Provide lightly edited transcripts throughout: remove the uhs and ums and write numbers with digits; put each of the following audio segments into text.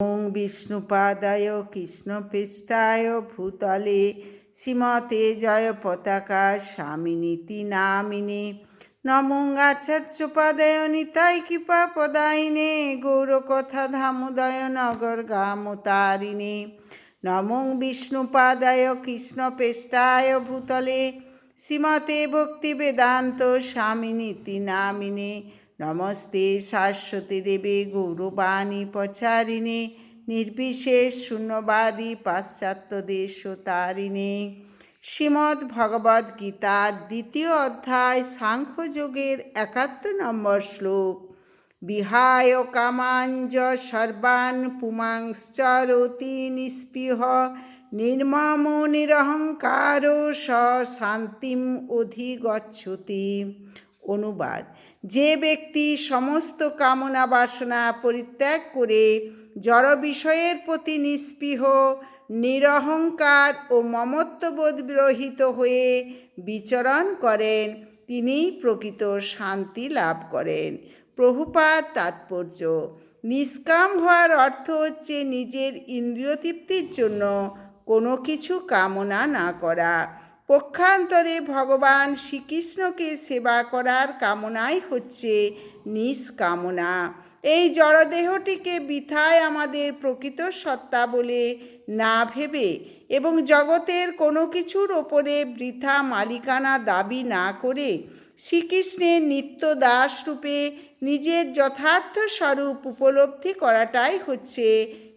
ওং বিষ্ণুপাদায় কৃষ্ণপৃষ্ঠায় ভূতলে শ্রীমতে জয় পতাকা স্বামিনীতি নামিনে নমো আচার্যপাদায় নিতাই কৃপা পদায়িনে গৌরকথা ধামোদয় নগর গামতারিণে নমো বিষ্ণুপাদায় কৃষ্ণপৃষ্ঠায় ভূতলে শ্রীমতে ভক্তি বেদান্ত স্বামিনীতি নামিনে নমস্তে শাশ্বতী দেবী গৌরবাণী পচারিণে নির্বিশেষ শূন্যবাদী পাশ্চাত্য দেশতারিণে। শ্রীমদ্ ভগবদ্গীতার দ্বিতীয় অধ্যায় সাংখ্যযোগের ৭১ নম্বর শ্লোক। বিহায় কামাঞ্জ সর্বান পুমাংশ্চরতি নিস্পৃহ নির্মম নিরহংকার স শান্তিম অধিগচ্ছতি। অনুবাদ: যে ব্যক্তি সমস্ত কামনা বাসনা পরিত্যাগ করে জড় বিষয়ের প্রতি নিস্পৃহ, নিরহংকার ও মমত্ববোধ রহিত হয়ে বিচরণ করেন, তিনিই প্রকৃত শান্তি লাভ করেন। প্রভুপাদ তাৎপর্য: নিষ্কাম হওয়ার অর্থ হচ্ছে নিজের ইন্দ্রিয় তৃপ্তির জন্য কোনো কিছু কামনা না করা। পক্ষান্তরে ভগবান শ্রীকৃষ্ণকে সেবা করার কামনাই হচ্ছে নিষ্কামনা। এই জড়দেহটিকে বৃথায় আমাদের প্রকৃত সত্তা বলে না ভেবে এবং জগতের কোনো কিছুর ওপরে বৃথা মালিকানা দাবি না করে শ্রীকৃষ্ণের নিত্য দাস রূপে নিজের যথার্থ স্বরূপ উপলব্ধি করাটাই হচ্ছে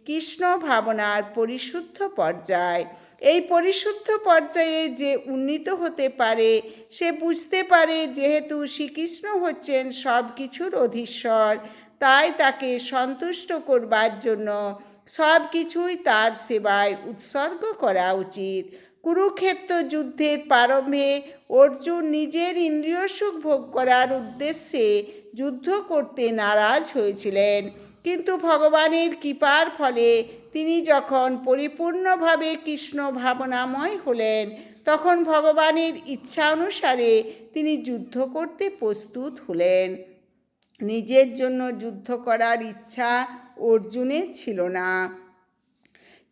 কৃষ্ণ ভাবনার পরিশুদ্ধ পর্যায়। এই পরিশুদ্ধ পর্যায়ে যে উন্নীত হতে পারে সে বুঝতে পারে যেহেতু শ্রীকৃষ্ণ হচ্ছেন সব কিছুর অধীশ্বর, তাই তাকে সন্তুষ্ট করবার জন্য সব কিছুই তার সেবায় উৎসর্গ করা উচিত। কুরুক্ষেত্র যুদ্ধের প্রারম্ভে অর্জুন নিজের ইন্দ্রিয় সুখ ভোগ করার উদ্দেশ্যে যুদ্ধ করতে নারাজ হয়েছিলেন, কিন্তু ভগবানের কৃপার ফলে তিনি যখন পরিপূর্ণভাবে কৃষ্ণ ভাবনাময় হলেন, তখন ভগবানের ইচ্ছা অনুসারে তিনি যুদ্ধ করতে প্রস্তুত হলেন। নিজের জন্য যুদ্ধ করার ইচ্ছা অর্জুনের ছিল না,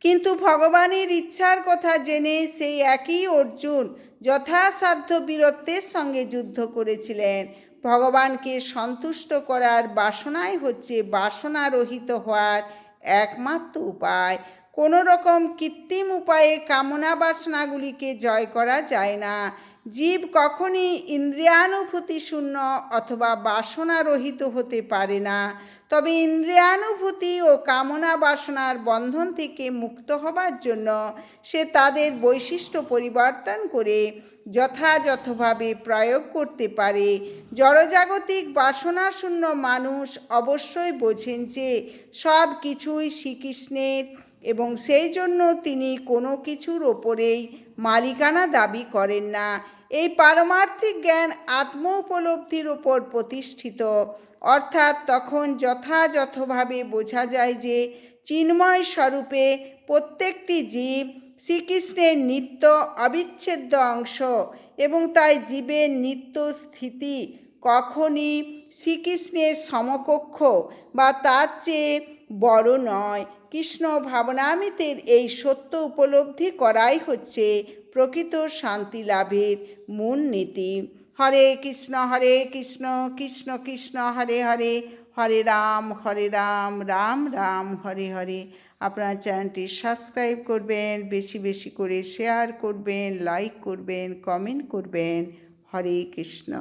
কিন্তু ভগবানের ইচ্ছার কথা জেনে সেই একই অর্জুন যথাসাধ্য বীরত্বের সঙ্গে যুদ্ধ করেছিলেন। ভগবানকে সন্তুষ্ট করার বাসনাই হচ্ছে বাসনারহিত হওয়ার একমাত্র উপায়। কোনো রকম কৃত্রিম উপায়ে কামনা বাসনাগুলিকে জয় করা যায় না। জীব কখনই ইন্দ্রিয়ানুভূতি শূন্য অথবা বাসনারহিত হতে পারে না। তবে ইন্দ্রিয়ানুভূতি ও কামনা বাসনার বন্ধন থেকে মুক্ত হবার জন্য সে তাদের বৈশিষ্ট্য পরিবর্তন করে যথাযথভাবে প্রয়োগ করতে পারে। জড়জাগতিক বাসনাশূন্য মানুষ অবশ্যই বোঝেন যে সব কিছুই শ্রীকৃষ্ণের এবং সেই জন্য তিনি কোনো কিছুর ওপরেই মালিকানা দাবি করেন না। এই পারমার্থিক জ্ঞান আত্ম উপলব্ধির ওপর প্রতিষ্ঠিত, অর্থাৎ তখন যথাযথভাবে বোঝা যায় যে চিন্ময় স্বরূপে প্রত্যেকটি জীব শ্রীকৃষ্ণের নিত্য অবিচ্ছেদ্য অংশ এবং তাই জীবের নিত্য স্থিতি কখনই শ্রীকৃষ্ণের সমকক্ষ বা তার চেয়ে বড় নয়। কৃষ্ণ ভাবনামৃতের এই সত্য উপলব্ধি করাই হচ্ছে প্রকৃত শান্তি লাভের মূল নীতি। হরে কৃষ্ণ কৃষ্ণ কৃষ্ণ হরে হরে, হরে রাম রাম রাম হরে হরে। আপনার চ্যানেলটি সাবস্ক্রাইব করবেন, বেশি বেশি করে শেয়ার করবেন, লাইক করবেন, কমেন্ট করবেন। হরে কৃষ্ণ।